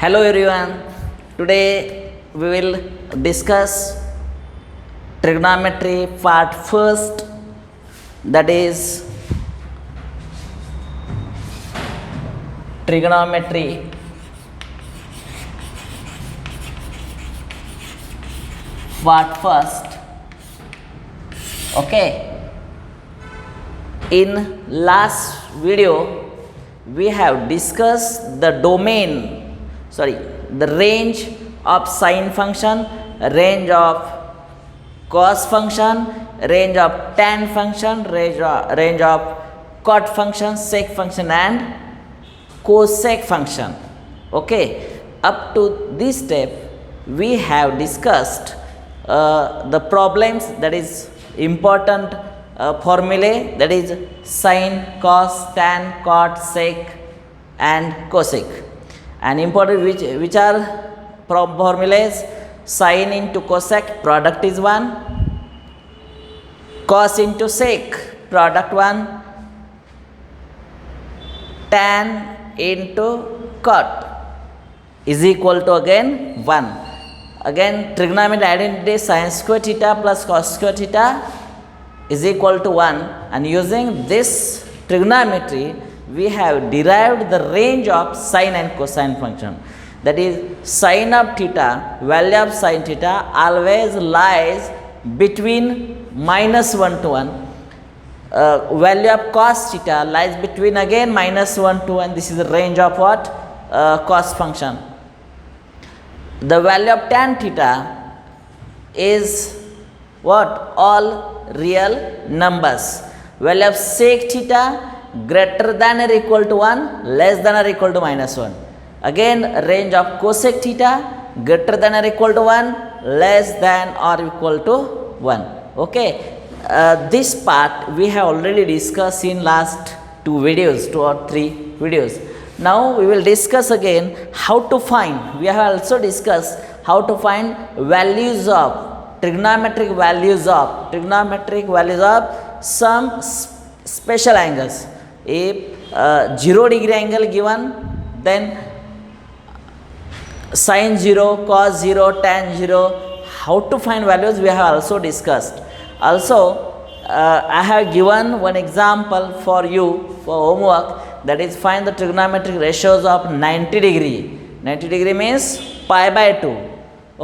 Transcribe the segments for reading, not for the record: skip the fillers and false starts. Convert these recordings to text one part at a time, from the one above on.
Hello everyone. Today we will discuss trigonometry part first, that is trigonometry part first. Okay. In last video we have discussed the the range of sine function, range of cos function, range of tan function, range of cot function, sec function and cosec function. Okay, up to this step we have discussed the problems, that is important formulae, that is sine, cos, tan, cot, sec and cosec. And important which are formulas: sine into cosec, product is 1; cos into sec, product 1; tan into cot is equal to again 1. Again trigonometry identity: sin square theta plus cos square theta is equal to 1, and using this trigonometry we have derived the range of sine and cosine function. That is, sine of theta, value of sine theta always lies between -1 to 1. Value of cos theta lies between again -1 to 1. This is the range of what? Cos function. The value of tan theta is what? All real numbers. Value of sec theta greater than or equal to 1, less than or equal to -1. Again range of cosec theta greater than or equal to 1, less than or equal to 1. Okay, this part we have already discussed in last 2 or 3 videos. Now we will discuss again how to find. We have also discussed how to find values of trigonometric values of some special angles. If 0 degree angle given, then sin 0, cos 0, tan 0, how to find values we have also discussed. Also I have given one example for you for homework, that is find the trigonometric ratios of 90 degree. 90 degree means pi by 2.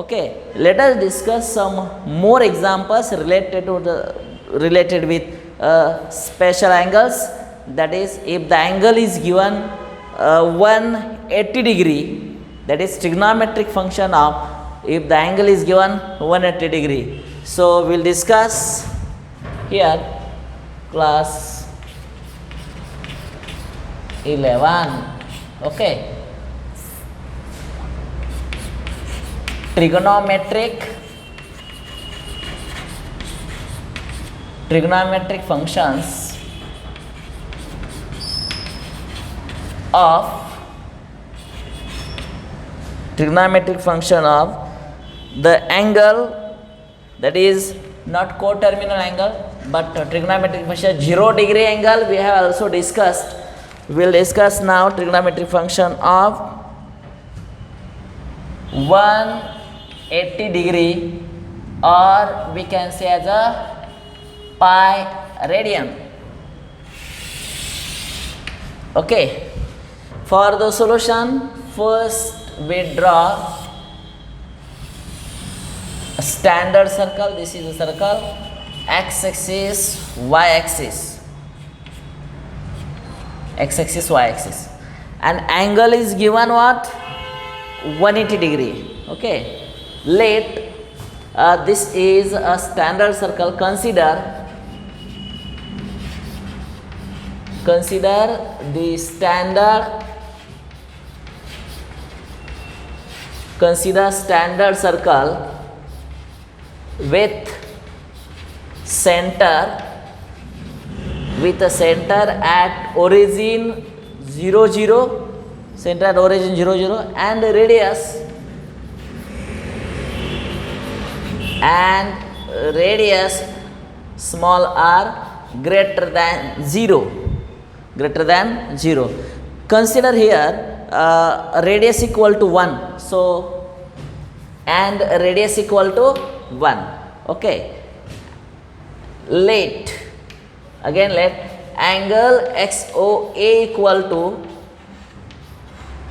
Okay, let us discuss some more examples related with special angles. That is, if the angle is given 180 degree, that is trigonometric function of if the angle is given 180 degree. So we will discuss here class 11. Okay, trigonometric functions of trigonometric function of the angle, that is not coterminal angle but trigonometric function 0 degree angle we have also discussed. We will discuss now trigonometric function of 180 degree, or we can say as a pi radian. Okay, for the solution, first we draw a standard circle. This is a circle, x-axis, y-axis, x-axis, y-axis, and angle is given what? 180 degree. Okay, let this is a standard circle. Consider the standard circle with a center at origin 0 0, center at origin 0 0, and radius small r greater than 0. Consider here radius equal to 1, so and radius equal to 1. Okay, let angle XOA equal to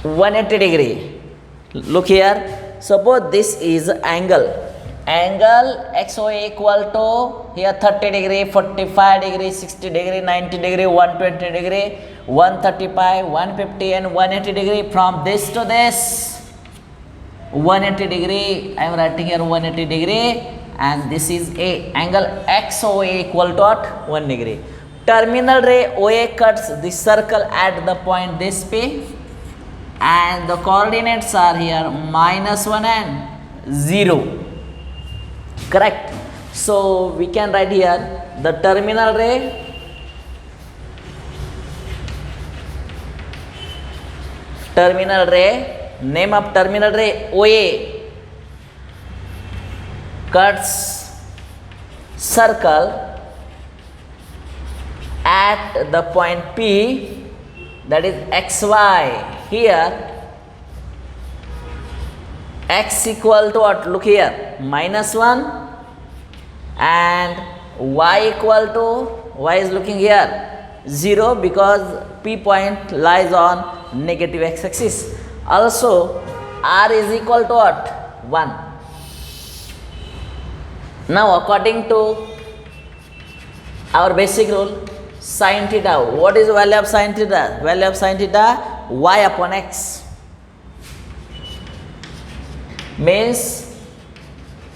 180 degree. Look here, suppose this is angle XOA equal to here 30 degree, 45 degree, 60 degree, 90 degree, 120 degree, 135, 150 and 180 degree. From this to this 180 degree, I am writing here 180 degree, and this is a angle XOA equal to what? 1 degree. Terminal ray OA cuts the circle at the point this P, and the coordinates are here -1 and 0. Correct. So we can write here the terminal ray name of terminal ray OA cuts circle at the point P, that is XY. Here X equal to what? Look here, -1, and Y equal to, Y is looking here 0 because P point lies on negative X axis. Also R is equal to what? 1. Now according to our basic rule, sin theta, what is the value of sin theta? Value of sin theta, Y upon X, means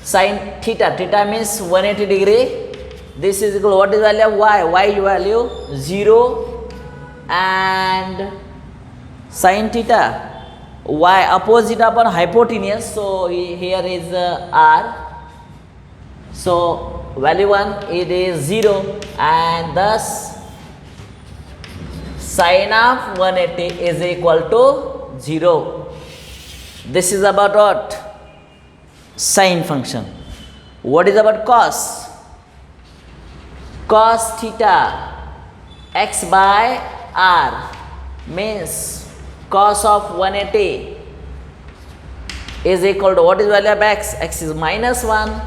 sin theta means 180 degree. This is equal, what is value of Y? Y value 0, and sin theta Y opposite upon hypotenuse, so here is R, so value 1 it is 0, and thus sin of 180 is equal to 0. This is about what? Sine function. What is about cos? Cos theta x by r means cos of 180 is equal to, what is value of x? X is -1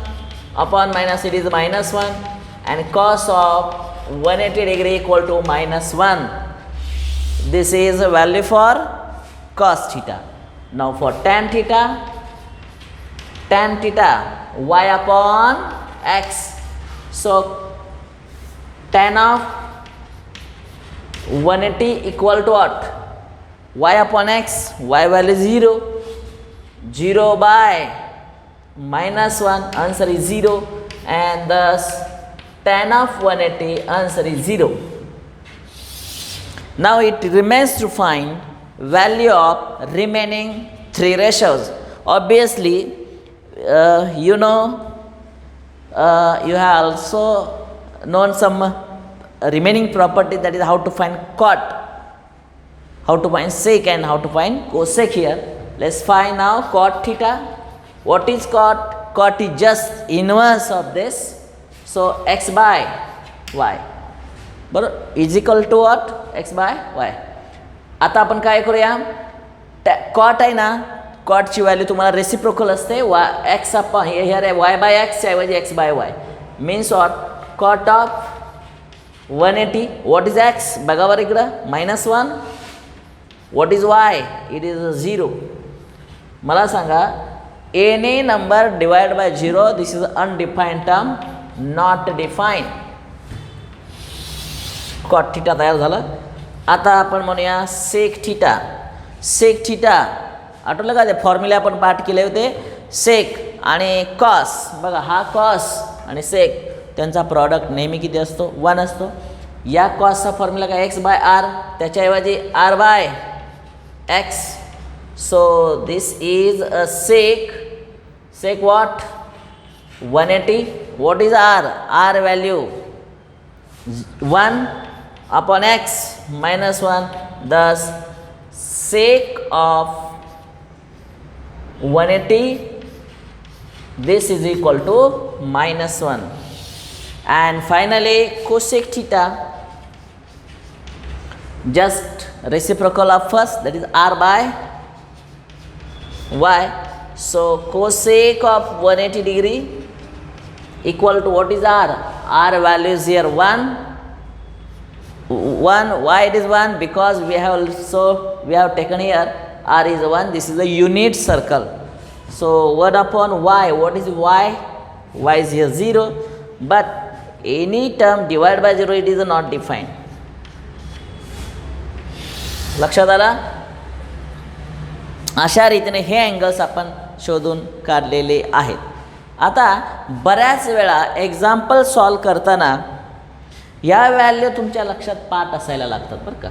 upon minus, it is -1, and cos of 180 degree equal to -1. This is a value for cos theta. Now for tan theta y upon x, so tan of 180 equal to what? Y upon x, y value 0 by -1, answer is 0, and thus tan of 180 answer is 0. Now it remains to find value of remaining 3 ratios. Obviously you know, you have also known some remaining property, that is how to find cot, how to find sec, and how to find cosec. Here let's find now cot theta. What is cot? Cot is just inverse of this, so x by y बरोबर is equal to what? x by y. आता आपण काय करूया, cot आहे ना, कॉटची value तुम्हाला reciprocal असते, एक्स अपॉन हियर आहे y बाय एक्स ऐवजी x by y, means what? Cot of 180, what is x? बघा बरं इकडं -1, what is y? It is 0. मला सांगा, any number divide by 0, this is undefined term, not defined. Cot theta तयार झालं. आता आपण म्हणूया सेक थीटा. सेक थीटा आठवलं का, ते फॉर्म्युला आपण पाठ केले होते, सेक आणि कॉस. बघा हा कॉस आणि सेक, त्यांचा प्रॉडक्ट नेहमी किती असतो? 1 असतो. या कॉसचा फॉर्म्युला काय? एक्स बाय आर, त्याच्याऐवजी r by x. So this is a sec. Sec what? 180. What is r? R value 1 upon x -1, thus sec of 180, this is equal to -1. And finally cosec theta. just reciprocal of first, that is r by y. So cosec of 180 degree equal to what is r? R value is here 1. Why it is 1? Because we have taken here r is 1. This is a unit circle. So 1 upon y, what is y? Y is here 0. But any term divided by 0, it is not defined. लक्षात आला? अशा रीतीने हे angles आपण शोधून काढलेले आहेत. आता बऱ्याच वेळा एक्झाम्पल सॉल्व करताना या व्हॅल्यू तुमच्या लक्षात पाठ असायला लागतात बरं का.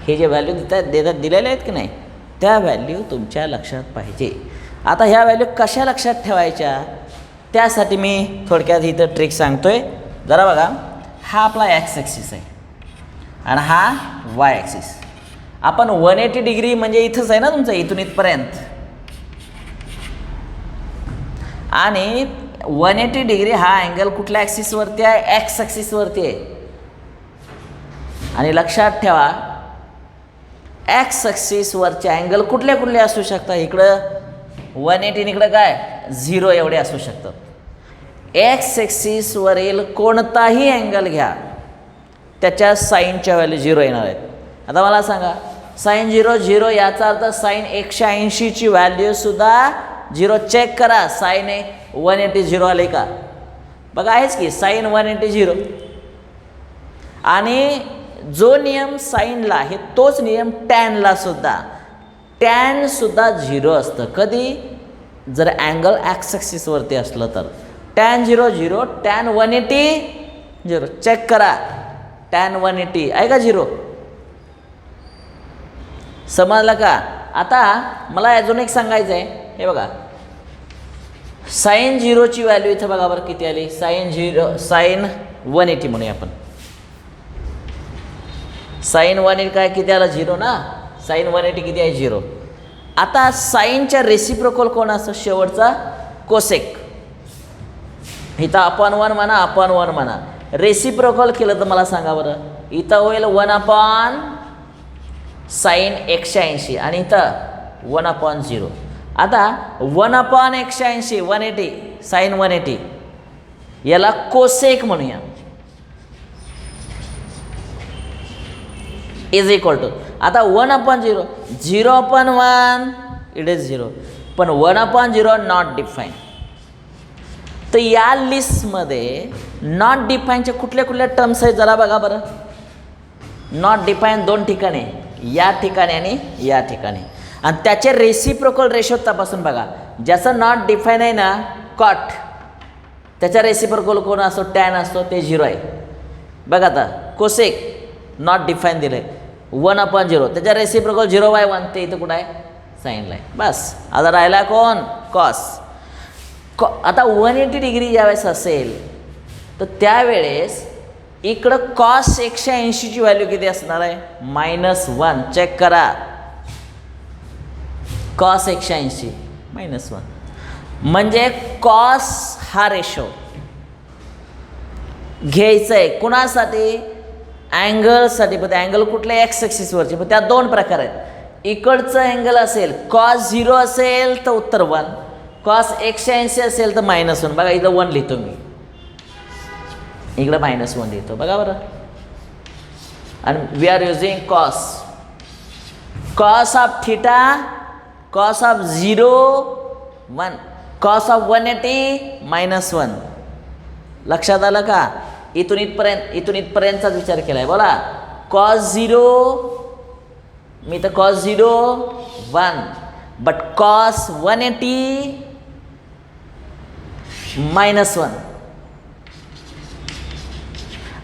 हे जे व्हॅल्यू दिलेले आहेत की नाही, त्या व्हॅल्यू तुमच्या लक्षात पाहिजे. आता ह्या व्हॅल्यू कशा लक्षात ठेवायच्या, त्यासाठी मी थोडक्यात इथं ट्रिक सांगतोय. जरा बघा, हा आपला एक्स ॲक्सिस आहे आणि हा वाय ॲक्सिस. आपण 180 डिग्री म्हणजे इथंच आहे ना तुमचं, इथून इथपर्यंत. आणि 180 डिग्री हा अँगल कुठल्या ॲक्सिसवरती आहे? एक्स ॲक्सिसवरती आहे. आणि लक्षात ठेवा, एक्स ॲक्सिसवरचे अँगल कुठले कुठले असू शकतात? इकडं 180 इकडं काय 0 एवढे असू शकतात. एक्स ॲक्सिसवरील कोणताही अँगल घ्या, त्याच्या साईनच्या व्हॅल्यू 0 येणार आहेत. आता मला सांगा, साईन 0 0 याचा अर्थ साईन 180ची व्हॅल्यूसुद्धा 0. चेक करा, साईन 180 0 आले का? बघा आहेच की, साईन 180 0. आणि जो नियम साईनला आहे तोच नियम टॅनला सुद्धा. टॅनसुद्धा 0 असतं. कधी? जर अँगल एक्स ॲक्सिसवरती असलं तर. Tan 0 0, tan 180 0. चेक करा, टॅन 180 आहे का 0? समजलं का? आता मला अजून एक सांगायचं आहे. हे बघा, साईन 0ची व्हॅल्यू इथं बघा बरं किती आली. साईन 180 म्हणूया आपण. साईन 180 काय किती आला? 0 ना. साईन 180 किती आहे? 0. आता साईनच्या रेसिप्रोकल कोण असतं? शेवटचा कोसेक. इथं अपॉन 1 म्हणा, अपॉन 1 म्हणा. रेसिप्रोकल केलं तर मला सांगा बरं, इथं होईल 1 अपॉन साईन 180 आणि इथं 1 अपॉन 0. आता 1 अपॉन 180 180 साईन 180 याला कोसेक म्हणूया. इज इक्वल टू, आता 1 अपॉन 0 0 अपॉन 1 इट इज 0, पण 1 अपॉन 0 नॉट डिफाईन. तर या लिस्टमध्ये नॉट डिफाईनचे कुठले कुठले टर्म्स आहेत जरा बघा बरं. नॉट डिफाईन 2 ठिकाणी, या ठिकाणी आणि या ठिकाणी. आणि त्याचे रेसिप्रोकल रेशो तपासून बघा. ज्याचं नॉट डिफाईन आहे ना, कॉट, त्याच्या रेसिप्रोकल कोण असतो? टॅन असतो, ते 0 आहे. बघा आता कोसेक नॉट डिफाईन दिलं आहे 1 अपॉन 0, त्याच्या रेसिप्रोकल 0/1, ते इथं कुठं आहे? साईनला आहे. बस. आता राहिला कोण? कॉस. आता 180 डिग्री ज्यावेळेस असेल तर त्यावेळेस इकडं कॉस 180ची व्हॅल्यू किती असणार आहे? -1. चेक करा, कॉस 180 -1 म्हणजे कॉस हा रेशो घ्यायचा आहे. कुणासाठी? अँगलसाठी. पण अँगल कुठले? एक्स ॲक्सिसवरचे. पण त्यात 2 प्रकार आहेत. इकडचं अँगल असेल कॉस 0 असेल तर उत्तर 1, कॉस 180 असेल तर -1. बघा इथं 1 लिहितो मी, इकडं -1 लिहितो. बघा बरं. आणि we are using cos. Cos of theta, cos of 0 1, cos of 180 -1. लक्षात आलं का? इथून इथपर्यंतचाच विचार केला आहे. बोला, कॉस 0, मी तर कॉस 0 1, बट कॉस 180 -1.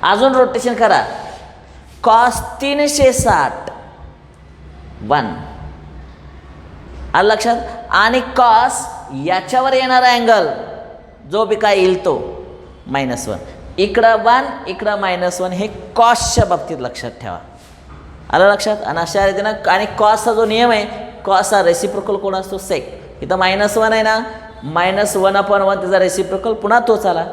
अजून रोटेशन करा, कॉस 360 1. आलं लक्षात? आणि कॉस याच्यावर येणारा अँगल जो बी काय येईल तो -1. इकडं 1 इकडं -1, हे कॉसच्या बाबतीत लक्षात ठेवा. आलं लक्षात? आणि अशा रीतीनं, आणि कॉसचा जो नियम आहे, कॉसचा रेसिप्रोकल कोण असतो? सेक. इथं -1 आहे ना, -1 अपॉन 1 त्याचा रेसिप्रोकल पुन्हा तोच आला.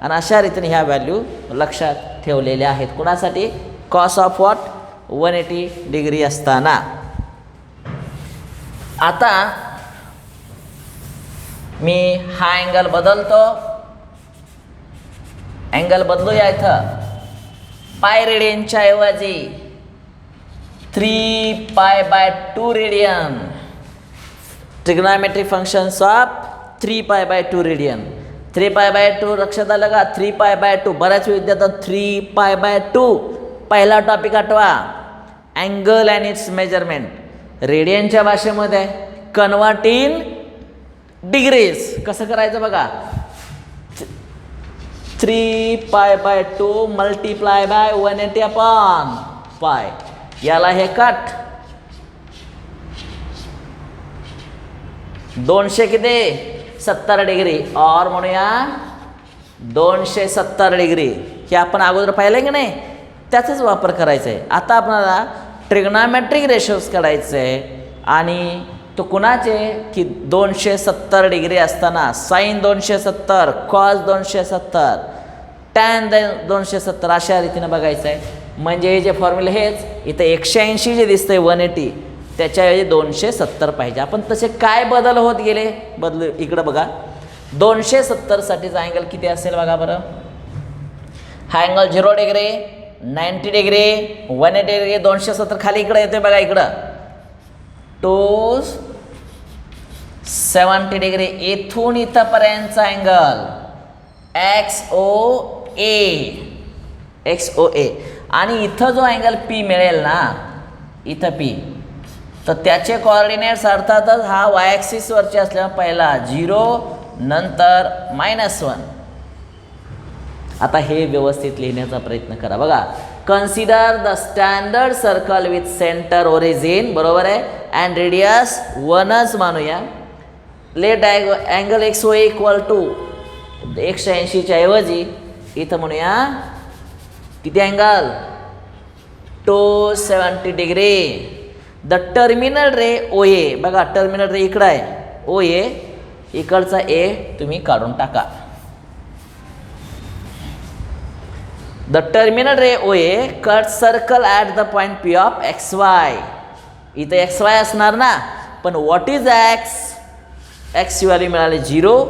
आणि अशा रीतीने ह्या व्हॅल्यू लक्षात ठेवलेल्या आहेत. कुणासाठी? कॉस ऑफ वॉट 180 डिग्री असताना. आता मी हा अँगल बदलतो, अँगल बदलूया. इथं पाय रेडियनच्या ऐवजी 3π/2 radian. Trigonometric functions of 3π/2 radian. 3π/2 लक्षात आलं का? 3π/2. बऱ्याच विद्यार्थ्यांना 3π/2 पहिला टॉपिक आठवा, अँगल अँड इट्स मेजरमेंट. रेडियनच्या भाषेमध्ये कन्वर्ट इन डिग्रीज कसं करायचं बघा. 3π/2 मल्टिप्लाय बाय 180/π. याला हे कट 200 किती 70 डिग्री और म्हणूया 270 डिग्री. हे आपण अगोदर पाहिलं की नाही, त्याचाच वापर करायचा आहे. आता आपल्याला ट्रिग्नॉमेट्रिक रेशोज काढायचे आहे आणि तो कुणाचे की 270 डिग्री असताना साईन 270, कॉस 270, टॅन 270 अशा रीतीने बघायचं आहे. म्हणजे हे जे फॉर्म्युला हेच इथं 180 जे दिसतंय 180 त्याच्याऐवजी 270 पाहिजे. आपण तसे काय बदल होत गेले बदल इकडं बघा. 270साठीचा अँगल किती असेल बघा बरं. हा अँगल 0 डिग्री, 90 डिग्री, 180 डिग्री, 270 खाली इकडं येतोय बघा. इकडं 270 डिग्री. इथून इथंपर्यंतचा अँगल XOA. आणि इथं जो अँगल P मिळेल ना, इथं P, तर त्याचे कोऑर्डिनेट्स अर्थातच हा वाय ॲक्सिसवरचे असल्यामुळे पहिला 0 नंतर -1. आता हे व्यवस्थित लिहिण्याचा प्रयत्न करा बघा. Consider the standard circle with centre origin, बरोबर आहे, अँड रेडियस 1च मानूया. Let angle XOA equal to 180च्या ऐवजी इथं म्हणूया किती angle 270 degree. The terminal ray OA बघा, टर्मिनल रे इकडं आहे OA, इकडचा A तुम्ही काढून टाका. The terminal ray OA cut circle at the point P of XY. इथं XY असणार ना, पण व्हॉट इज X ची व्हॅल्यू मिळाली 0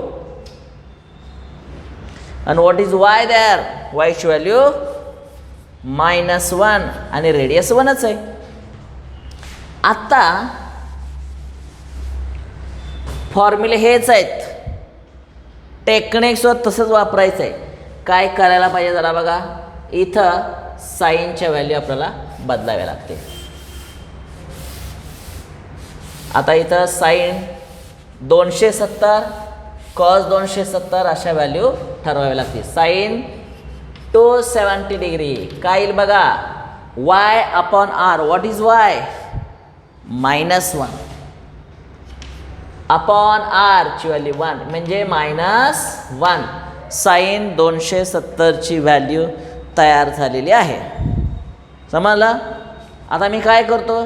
आणि what is Y there, Y ची व्हॅल्यू -1 आणि रेडियस 1च आहे. आता फॉर्म्युले हेच आहेत, टेक्निक्सवर तसंच वापरायचं आहे. काय करायला पाहिजे जरा बघा. इथं साईनच्या व्हॅल्यू आपल्याला बदलाव्या लागते. आता इथं साईन 270, कॉस 270 अशा व्हॅल्यू ठरवाव्या लागते. साईन 270 डिग्री काय येईल बघा, Y/R. What is Y? -1 upon R ची व्हॅल्यू 1 म्हणजे -1. साईन 270ची व्हॅल्यू तयार झालेली आहे. समजलं? आता मी काय करतो,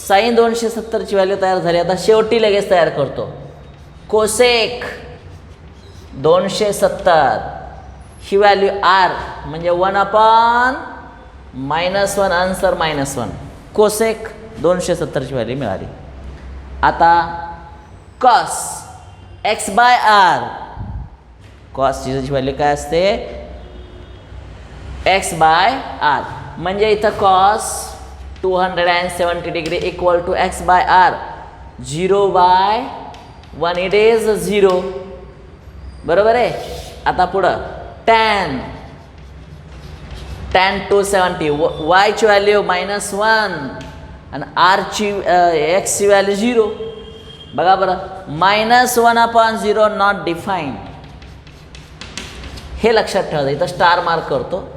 साईन 270ची व्हॅल्यू तयार झाली. आता शेवटी लगेच तयार करतो कोसेक 270 ही व्हॅल्यू R म्हणजे 1/-1 आन्सर -1. कोसेक 270ची व्हॅल्यू मिळाली. आता कॉस X/R, कॉसची व्हॅल्यू काय असते X/R. म्हणजे इथं cos 270 degree equal to X/R. 0/1 it is 0, बरोबर आहे. आता पुढं टॅन 270, Y ची व्हॅल्यू -1 आणि R ची X ची व्हॅल्यू 0. बघा बरं, -1/0 नॉट डिफाईन्ड. हे लक्षात ठेवा. इथं स्टार मार्क करतो.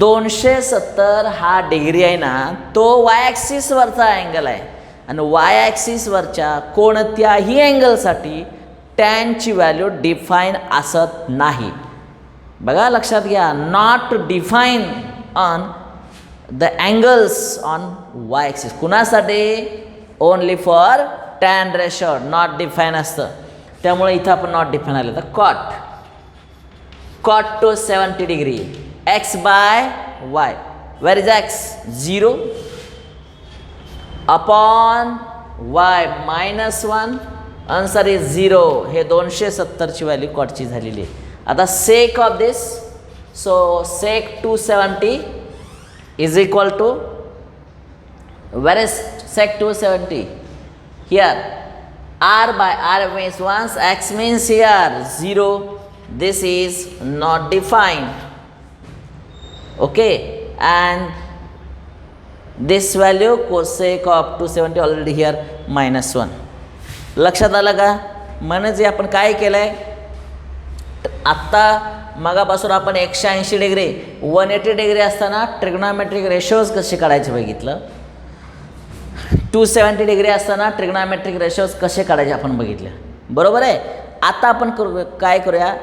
270 हा डिग्री आहे ना, तो वाय ॲक्सिसवरचा अँगल आहे आणि वाय ॲक्सिसवरच्या कोणत्याही अँगलसाठी टॅनची व्हॅल्यू डिफाईन असत नाही. बघा लक्षात घ्या, not define on the angles on Y axis. कुणासाठी? Only for tan ratio not define असतं. त्यामुळे इथं आपण नॉट डिफाईन आलं तर cot 270 degree X/Y where is X 0 upon Y -1 answer is 0. हे 270ची व्हॅल्यू कॉटची झालेली आहे. आता sec of this, so sec 270 is equal to, where is sec 270 here, r by r means once, x means here 0, this is not defined. Okay, and this value cosec of 270 already here -1. लक्षात आलं का? म्हणजे आपण काय केलंय, आत्ता मगापासून आपण 180 degree 180 degree असताना ट्रिग्नॉमेट्रिक रेशोज कसे काढायचे बघितलं, 270 डिग्री असताना ट्रिग्नॉमेट्रिक रेशोज कसे काढायचे आपण बघितले, बरोबर आहे. आता आपण काय करूया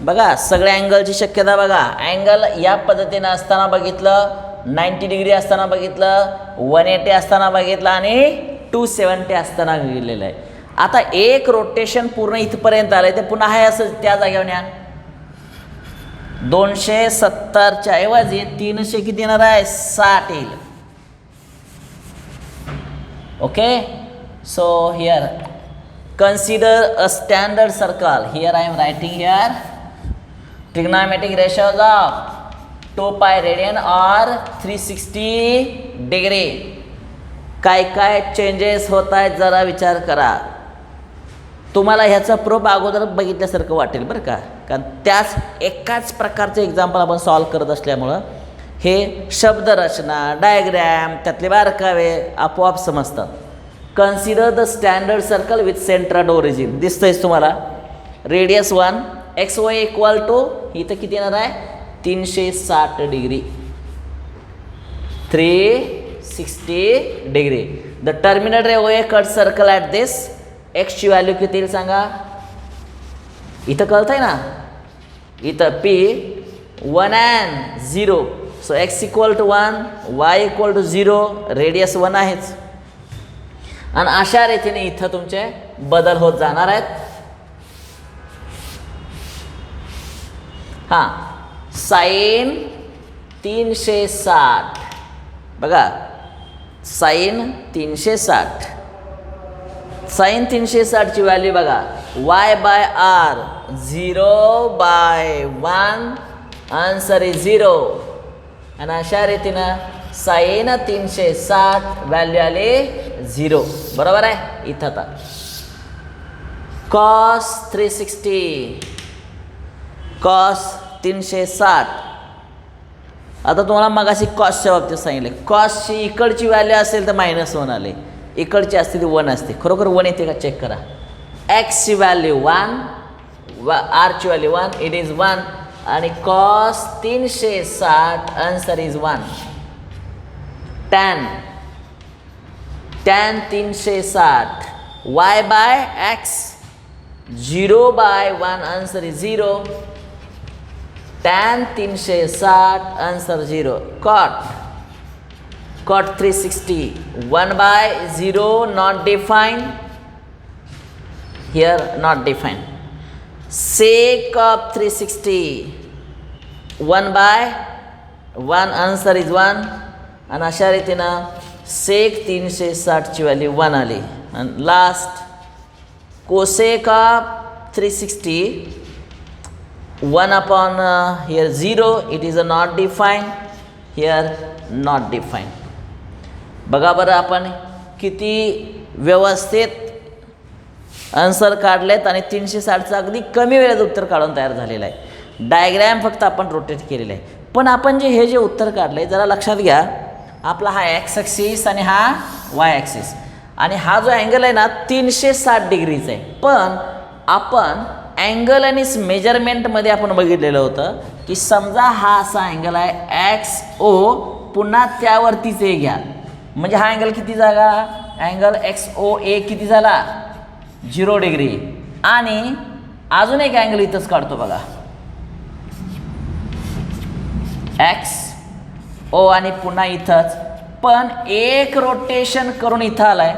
बघा, सगळ्या अँगलची शक्यता बघा. अँगल या पद्धतीने असताना बघितलं, 90 डिग्री असताना बघितलं, 180 असताना बघितलं आणि 270 असताना गेलेलं आहे. आता एक रोटेशन पूर्ण इथपर्यंत आलं आहे, ते पुन्हा आहे असं त्या जागेवर न्या. 270च्या ऐवजी 300 किती येणार आहे, 60 येईल. Okay, so here consider a standard circle. Here I am writing here trigonometric ratios of 2 pi radian or 360 degree. काय काय चेंजेस होत आहेत जरा विचार करा. तुम्हाला ह्याचा प्रूफ अगोदर बघितल्यासारखं वाटेल बरं का, कारण त्याच एकाच प्रकारचे एक्झाम्पल आपण सॉल्व करत असल्यामुळं हे शब्दरचना डायग्रॅम त्यातले बारकावे आपोआप समजतात. Consider the standard circle with centre and origin. दिसतंयच तुम्हाला, radius 1, X Y equal to इथं किती येणार आहे, 360 degree, 360 degree. The terminal ray OA cut circle at this. एक्सची व्हॅल्यू किती येईल सांगा, इथं कळतंय ना, इथं P 1 and 0. So x equal to 1, y equal to 0, radius 1 आहेच. आणि अशा रीतीने इथं तुमचे बदल होत जाणार आहेत. हां, साईन 360 बघा, साईन 360, साईन 360ची व्हॅल्यू बघा, y by r 0/1 answer is 0. आणि अशा रीतीनं साईन 360 व्हॅल्यू आली 0, बरोबर आहे. इथं आता कॉस 360, कॉस 360. आता तुम्हाला मगाशी कॉसच्या बाबतीत सांगितले, कॉसची इकडची व्हॅल्यू असेल तर -1 आले, इकडची असते ती 1 असते. खरोखर 1 येते का चेक करा. एक्सची व्हॅल्यू 1, आरची व्हॅल्यू 1, इट इज 1. आणि cos 360 answer is 1. Tan 360 y by x 0/1 answer is 0. Tan 360 answer 0. Cot 360 1/0 not defined, here not defined. Sec of 360 1/1 answer is 1. आणि अशा रीतीनं सेक 360ची व्हॅल्यू 1 आली. आणि last cosec of 360 1/, here 0, it is a not defined, here not defined. बघा बरं आपण किती व्यवस्थित आन्सर काढलेत आणि 360चं अगदी कमी वेळेत उत्तर काढून तयार झालेलं आहे. डायग्रॅम फक्त आपण रोटेट केलेलं आहे. पण आपण हे जे उत्तर काढलं आहे जरा लक्षात घ्या, आपला हा एक्स ॲक्सिस आणि हा वाय ॲक्सिस, आणि हा जो अँगल आहे ना 360 डिग्रीचा आहे. पण आपण अँगल आणि मेजरमेंटमध्ये आपण बघितलेलं होतं की समजा हा असा अँगल आहे XO, पुन्हा त्यावरतीच ए घ्या, म्हणजे हा अँगल किती झाला, अँगल XOA किती झाला, 0 डिग्री. आणि अजून एक अँगल इथंच काढतो बघा, XO आणि पुन्हा इथंच, पण एक रोटेशन करून इथं आलाय.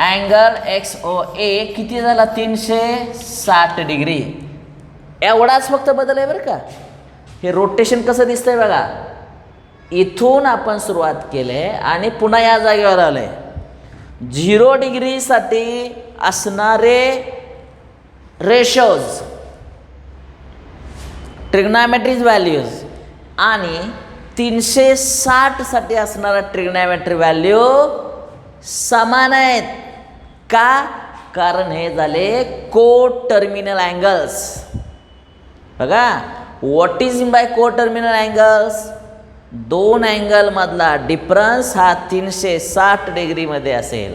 अँगल XOA किती झाला, 360 डिग्री. एवढाच फक्त बदल आहे बरं का. हे रोटेशन कसं दिसतंय बघा, इथून आपण सुरुवात केली आहे आणि पुन्हा या जागेवर आलो आहे. 0 डिग्रीसाठी असणारे रेशोज, ट्रिग्नॉमेट्रिक व्हॅल्यूज आणि 360 साठी असणारा ट्रिग्नॉमेट्री व्हॅल्यू समान आहेत. का? कारण हे झाले को टर्मिनल अँगल्स. बघा, व्हॉट इज इन बाय को टर्मिनल अँगल्स? दोन अँगलमधला डिफरन्स हा 360 डिग्रीमध्ये असेल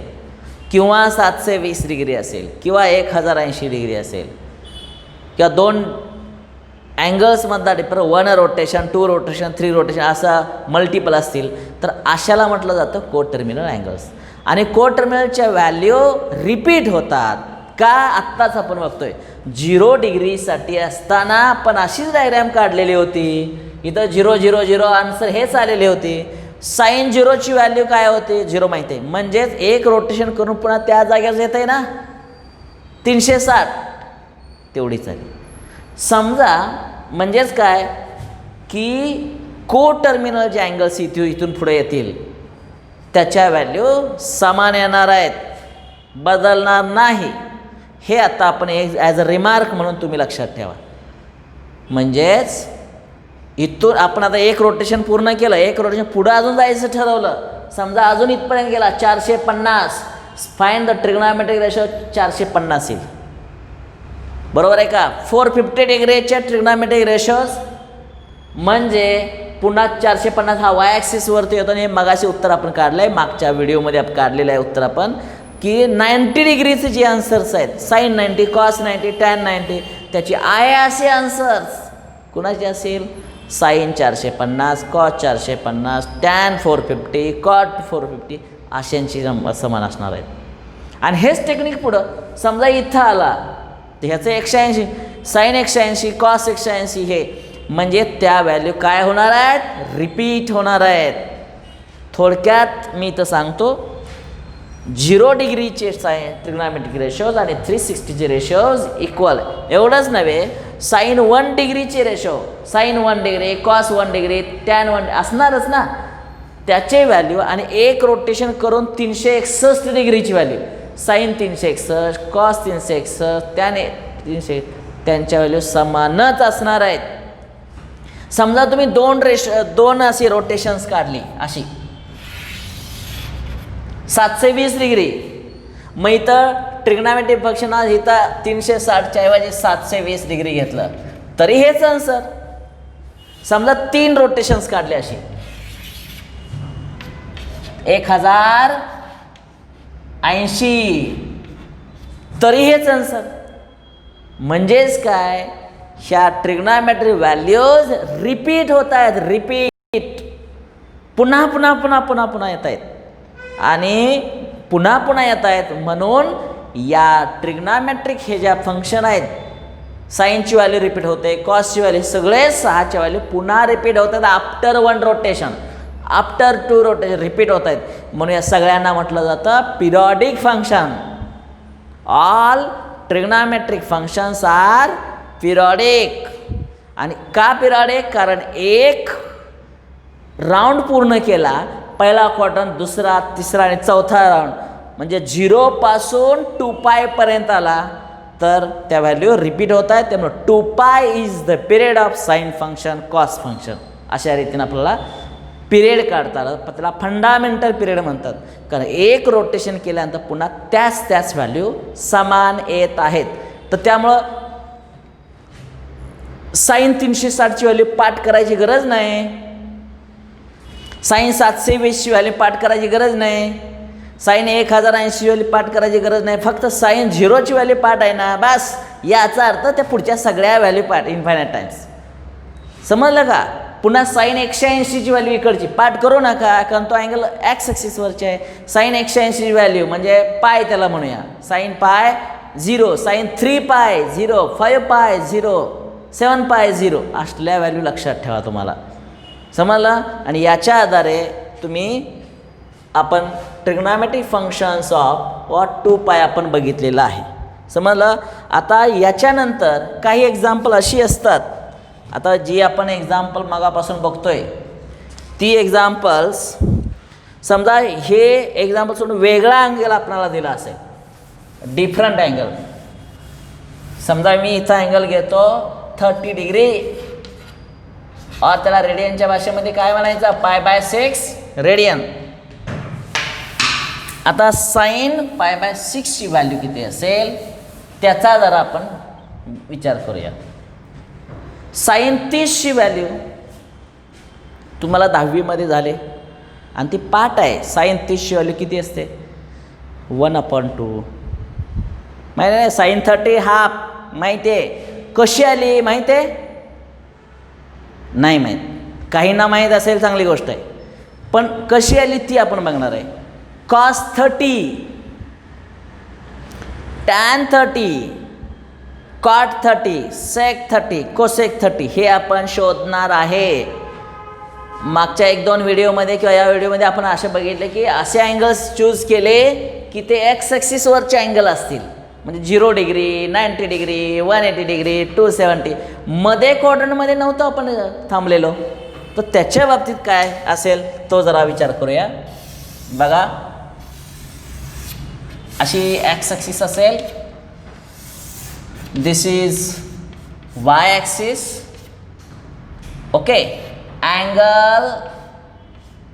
किंवा 720 डिग्री असेल किंवा 1080 डिग्री असेल किंवा दोन अँगल्समधला डिफरन्स 1 रोटेशन, 2 रोटेशन, 3 रोटेशन असा मल्टिपल असतील तर अशाला म्हटलं जातं को टर्मिनल अँगल्स. आणि को टर्मिनलच्या व्हॅल्यू रिपीट होतात. का? आत्ताच आपण बघतोय 0 डिग्रीसाठी असताना आपण अशीच डायग्रॅम काढलेली होती. इथं 0 0 0 आन्सर हेच आलेले होते. साइन 0ची व्हॅल्यू काय होते? 0 माहिती आहे. म्हणजेच एक रोटेशन करून पुन्हा त्या जागेवर येत आहे ना 360 तेवढीच आली. समजा म्हणजेच काय की को टर्मिनल जे अँगल्स इथून पुढे येतील त्याच्या व्हॅल्यू समान येणार आहेत, बदलणार नाही. हे आता आपण ॲज अ रिमार्क म्हणून तुम्ही लक्षात ठेवा. म्हणजेच इथून आपण आता एक रोटेशन पूर्ण केलं, एक रोटेशन पुढं अजून जायचं ठरवलं. समजा अजून इथपर्यंत गेला 450, फाइंड द ट्रिग्नॉमेट्रिक रेशो 450 येईल. बरोबर आहे का? 450 डिग्रीचे ट्रिग्नॉमेट्रिक रेशोज म्हणजे पुन्हा 450 हा वाय ॲक्सिसवरती येतो. आणि हे मगाशी उत्तर आपण काढलं आहे, मागच्या व्हिडिओमध्ये आपण काढलेलं आहे उत्तर आपण की 90 डिग्रीचे जे आन्सर्स आहेत, साइन 90, कॉस 90, टॅन 90, त्याची आहे असे आन्सर्स कुणाचे असेल? साइन 450, कॉस 450, टॅन 450, कॉट 450 अशांची समान असणार आहेत. आणि हेच टेक्निक पुढं समजा इथं आला तर ह्याचं 180, साइन 180, कॉस 180 हे म्हणजे त्या व्हॅल्यू काय होणार आहेत? रिपीट होणार आहेत. थोडक्यात मी इथं सांगतो 0 डिग्रीचे ट्रिग्नॉमेट्रिक रेशोज आणि 360चे रेशोज इक्वल. एवढंच नव्हे, साइन 1 डिग्रीचे ratio, sine 1 degree, cos 1 degree, tan 1 असणारच ना त्याचे व्हॅल्यू. आणि एक रोटेशन करून 361 डिग्रीची व्हॅल्यू, साइन 361, कॉस 361, त्याने 300 त्यांच्या व्हॅल्यू समानच असणार आहेत. समजा तुम्ही दोन अशी रोटेशन्स काढली अशी 720 डिग्री, मग इथं ट्रिग्नॉमेट्रिक फंक्शन आज इथं 360च्या ऐवजी 720 डिग्री घेतलं तरी हेच आन्सर. समजा 3 रोटेशन्स काढले अशी 1080 तरी हेच आन्सर. म्हणजेच काय? ह्या ट्रिग्नॉमेट्रिक व्हॅल्यूज रिपीट होत आहेत, रिपीट पुन्हा पुन्हा पुन्हा पुन्हा पुन्हा येत आहेत आणि पुन्हा पुन्हा येत आहेत. म्हणून या ट्रिग्नॉमेट्रिक हे ज्या फंक्शन आहेत, साइनची व्हॅल्यू रिपीट होते, कॉसची व्हॅल्यू, सगळे 6च्या व्हॅल्यू पुन्हा रिपीट होतात after 1 rotation, after 2 rotation repeat होत आहेत. म्हणून या सगळ्यांना म्हटलं जातं periodic function. All trigonometric functions are periodic. आणि का पिरियॉडिक? कारण एक राऊंड पूर्ण केला, पहिला क्वाड्रंट, दुसरा, तिसरा आणि चौथा राऊंड म्हणजे 0 पासून 2π पर्यंत आला तर त्या व्हॅल्यू रिपीट होत आहेत. त्यामुळे 2π is the period of sine function, cos function. अशा रीतीने आपल्याला पिरियड काढता आलं. त्याला फंडामेंटल पिरियड म्हणतात. कारण एक रोटेशन केल्यानंतर पुन्हा त्याच व्हॅल्यू समान येत आहेत. तर त्यामुळं साइन 360ची व्हॅल्यू पाठ करायची गरज नाही, साइन 720ची व्हॅल्यू पाठ करायची गरज नाही, साइन 1080ची व्हॅल्यू पाठ करायची गरज नाही. फक्त साइन 0ची व्हॅल्यू पाठ आहे ना बस. याचा अर्थ त्या पुढच्या सगळ्या व्हॅल्यू पाठ इन्फायनाईट टाइम्स. समजलं का? पुन्हा साइन 180ची व्हॅल्यू इकडची पाठ करू नका कारण तो अँगल एक्स ॲक्सिसवरची आहे. साइन 180ची व्हॅल्यू म्हणजे पाय त्याला म्हणूया, साइन पाय 0, साइन 3π 0, 5π 0, 7π 0 असल्या व्हॅल्यू लक्षात ठेवा तुम्हाला. समजलं? आणि याच्या आधारे तुम्ही आपण ट्रिग्नॉमेट्रिक फंक्शन्स ऑफ वॉट 2π आपण बघितलेलं आहे. समजलं? आता याच्यानंतर काही एक्झाम्पल अशी असतात, आता जी आपण एक्झाम्पल मगापासून बघतोय ती एक्झाम्पल्स समजा हे एक्झाम्पल सोडून वेगळा अँगल आपल्याला दिला असेल, डिफरंट अँगल. समजा मी इथं अँगल घेतो 30 डिग्री और त्याला रेडियनच्या भाषेमध्ये काय म्हणायचं, π/6 रेडियन. आता साइन π/6 ची व्हॅल्यू किती असेल त्याचा जरा आपण विचार करूया. साइन 30 ची व्हॅल्यू तुम्हाला 10वीमध्ये झाले आणि ती पाठ आहे. साइन 30 ची व्हॅल्यू किती असते, 1/2. माहिती आहे. साइन 30 हाफ माहिती आहे, कशी आली माहिती आहे, नाही माहीत. काहींना माहीत असेल चांगली गोष्ट आहे, पण कशी आली ती आपण बघणार आहे. cos 30, tan 30, cot 30, sec 30, cosec 30 हे आपण शोधणार आहे. मागच्या 1-2 व्हिडिओमध्ये किंवा या व्हिडिओमध्ये आपण असे बघितले की असे अँगल्स चूज केले की ते एक्स ॲक्सिसवरचे अँगल असतील, म्हणजे 0 डिग्री, 90 डिग्री, 180 डिग्री, 270. मध्ये क्वाड्रंटमध्ये नव्हतं आपण थांबलेलो, तर त्याच्या बाबतीत काय असेल तो जरा विचार करूया. बघा, अशी एक्स ॲक्सिस असेल, this is Y axis. Okay, angle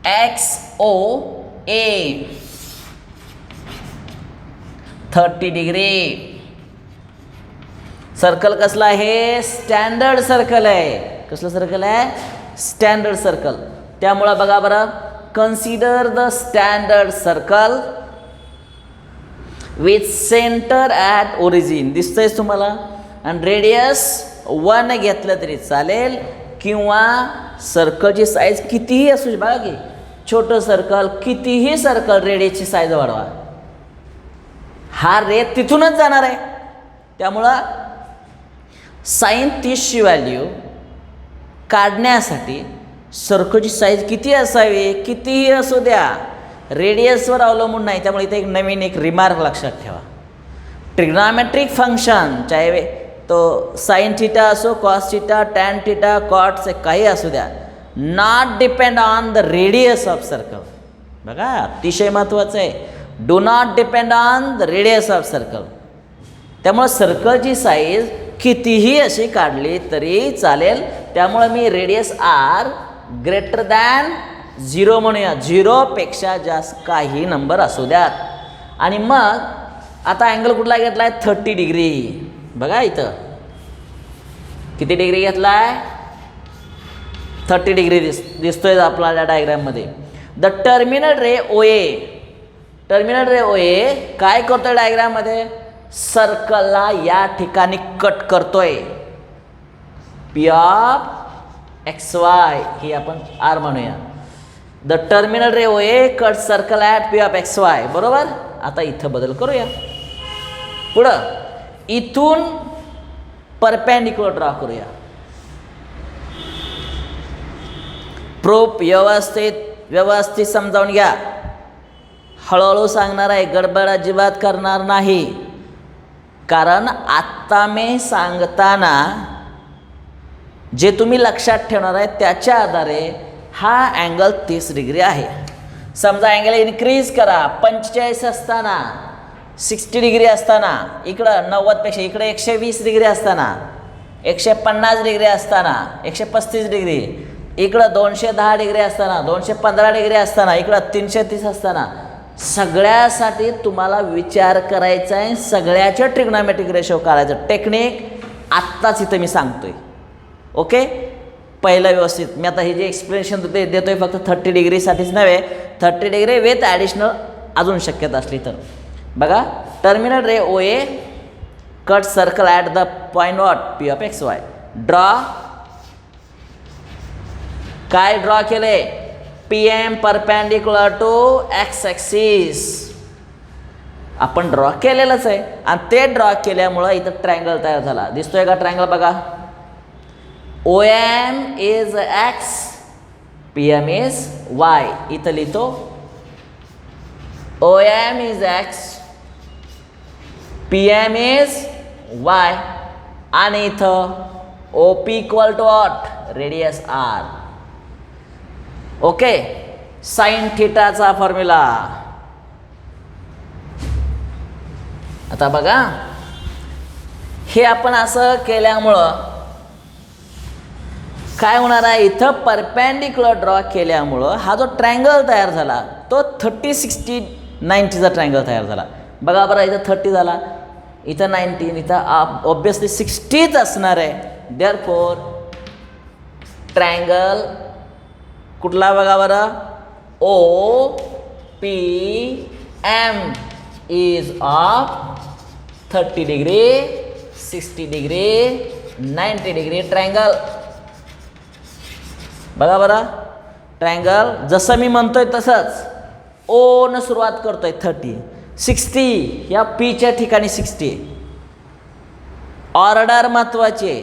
XOA 30 degree. Circle कसला आहे, स्टँडर्ड सर्कल आहे. कसलं सर्कल आहे, स्टँडर्ड सर्कल. त्यामुळं बघा बरं, consider the standard circle with centre at origin. दिसतंयच तुम्हाला. आणि रेडियस 1 घेतलं तरी चालेल, किंवा सर्कलची साईज कितीही असू, बघा की छोटं सर्कल, कितीही सर्कल रेडियसची साईज वाढवा, हा रे तिथूनच जाणार आहे. त्यामुळं साइन 30 ची व्हॅल्यू काढण्यासाठी सर्कलची साईज किती असावी, कितीही असू द्या, रेडियसवर अवलंबून नाही. त्यामुळे इथे एक नवीन रिमार्क लक्षात ठेवा. ट्रिग्नॉमेट्रिक फंक्शन चाहे तो साइन थिटा असो, cos theta, tan theta, cot से काही असू द्या, not depend on the radius of circle. बघा, अतिशय महत्त्वाचं आहे. Do not depend on the radius of circle. त्यामुळं सर्कलची साईज कितीही अशी काढली तरी चालेल. त्यामुळं मी रेडियस R ग्रेटर दॅन 0 म्हणूया. 0पेक्षा जास्त काही नंबर असू द्यात. आणि मग आता अँगल कुठला घेतला आहे, 30 डिग्री. बघा इथं किती डिग्री घेतला आहे, 30 डिग्री दिसतोय आपल्याला डायग्राममध्ये. The terminal ray OA, terminal ray OA काय करतोय डायग्राममध्ये, सर्कलला या ठिकाणी कट करतोय. P ऑफ XY ही आपण R म्हणूया. The terminal ray OA cut circle at P of XY. बरोबर. आता इथं बदल करूया. पुढं इथून परपेंडिक्युलर ड्रॉ करूया. प्रूफ व्यवस्थित समजावून घ्या. हळूहळू सांगणार आहे, गडबड अजिबात करणार नाही. कारण आत्ता मी सांगताना जे तुम्ही लक्षात ठेवणार आहे त्याच्या आधारे हा अँगल 30 डिग्री आहे. समजा अँगल इन्क्रीज करा, 45 असताना, 60 डिग्री असताना, इकडं 90पेक्षा इकडे 120 डिग्री असताना, 150 डिग्री असताना, 135 डिग्री, इकडं 210 डिग्री असताना, 215 डिग्री असताना, इकडं 330 असताना, सगळ्यासाठी तुम्हाला विचार करायचा आहे. सगळ्याचे ट्रिग्नॉमेट्रिक रेशो काढायचं टेक्निक आत्ताच इथं मी सांगतोय. ओके, पहिलं व्यवस्थित मी आता हे जे एक्सप्लेनेशन देतोय फक्त 30 डिग्रीसाठीच नव्हे, 30 डिग्री विथ ॲडिशनल अजून शक्यता असली तर. बघा, terminal ray OA cut circle at the point what P of XY. Draw, काय ड्रॉ केले, PM perpendicular to X axis आपण ड्रॉ केलेलंच आहे. आणि ते ड्रॉ केल्यामुळं इथं ट्रायंगल तयार झाला. दिसतोय का ट्रायंगल, बघा. OM is X, PM is Y. इथं लिहितो OM is X, PM is Y. आणि इथं OP equal to what, radius R. Okay. Sine थिटाचा फॉर्म्युला आता बघा. हे आपण असं केल्यामुळं काय होणार आहे, इथं परपेंडिक्युलर ड्रॉ केल्यामुळं हा जो ट्रायंगल तयार झाला तो 30, 60, 90चा ट्रायंगल तयार झाला. बघा बरं, इथं 30 झाला, इथं 19, इथं ऑब्विसली 60च असणार आहे. देअरफॉर ट्रायंगल कुठला बघा बरं, OPM is of 30 degree, 60 degree, 90 degree triangle. बघा बरं, ट्रायंगल जसं मी म्हणतोय तसंच ओ न सुरुवात करतोय 30, 60 या पीच्या ठिकाणी 60. ऑर्डर महत्त्वाचे.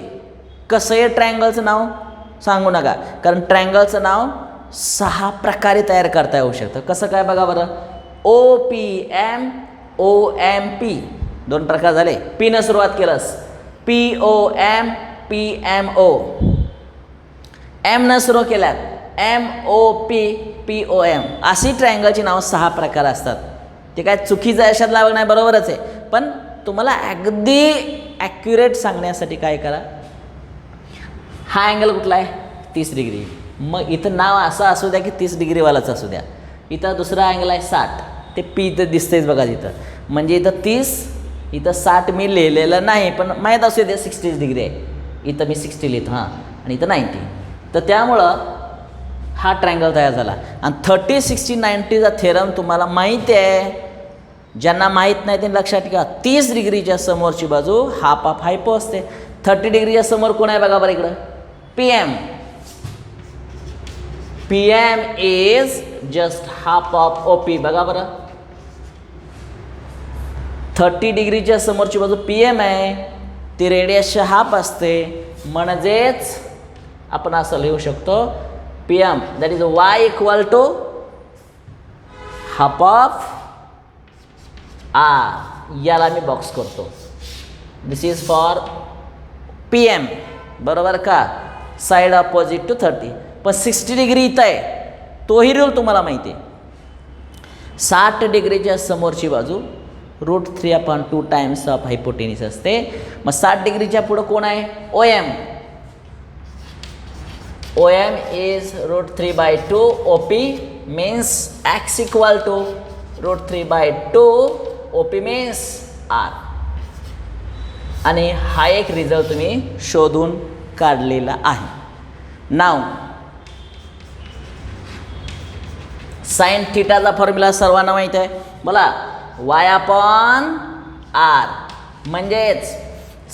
कसं आहे ट्रायंगलचं नाव सांगू नका, कारण ट्रायंगलचं नाव 6 प्रकारे तयार करता येऊ शकतं. कसं काय बघा बरं, OPM, OMP 2 प्रकार झाले. पी न सुरुवात केलंस POM, PMO. M न सुरू केल्यात MOP, POM. अशी ट्रायंगलची नावं 6 प्रकार असतात. ते काय चुकीचं अशात लावणं नाही, बरोबरच आहे, पण तुम्हाला अगदी ॲक्युरेट सांगण्यासाठी काय करा, हा अँगल कुठला आहे 30 डिग्री, मग इथं नाव असं असू द्या की 30 डिग्रीवालाच असू द्या. इथं दुसरा अँगल आहे 60, ते पी इथं दिसतेच बघा तिथं, म्हणजे इथं 30, इथं 60 मी लिहिलेलं नाही, पण माहीत असू द्या 60 डिग्री आहे. इथं मी 60 लिहितो हां, आणि इथं 90. तर त्यामुळं हा ट्रायंगल तयार झाला. आणि 30, 60, 90चा थेरम तुम्हाला माहिती आहे. ज्यांना माहीत नाही ते लक्षात ठेवा. 30 डिग्रीच्या समोरची बाजू हाफ ऑफ हायपो असते. 30 डिग्रीच्या समोर कोण आहे बघा बरं इकडं, PM. PM is just half of OP. बघा बरं, 30 डिग्रीच्या समोरची बाजू PM आहे, ती रेडियसच्या हाफ असते. म्हणजेच आपण असं लिहू शकतो PM that is Y equal to half of R. याला मी बॉक्स करतो. This is for PM. बरोबर का, साईड अपोजिट टू 30. पण 60 डिग्री इथं आहे, तोही रूल तुम्हाला माहिती आहे. 60 डिग्रीच्या समोरची बाजू √3/2 टाइम्स ऑफ हायपोटेनिस असते. मग 60 डिग्रीच्या पुढं कोण आहे, OM. OM is √3/2 OP means X equal to √3/2 OP means R. आणि हा एक रिझल्ट तुम्ही शोधून काढलेला आहे. नाव साइन थिटाचा फॉर्म्युला सर्वांना माहीत आहे. बोला Y/R. म्हणजेच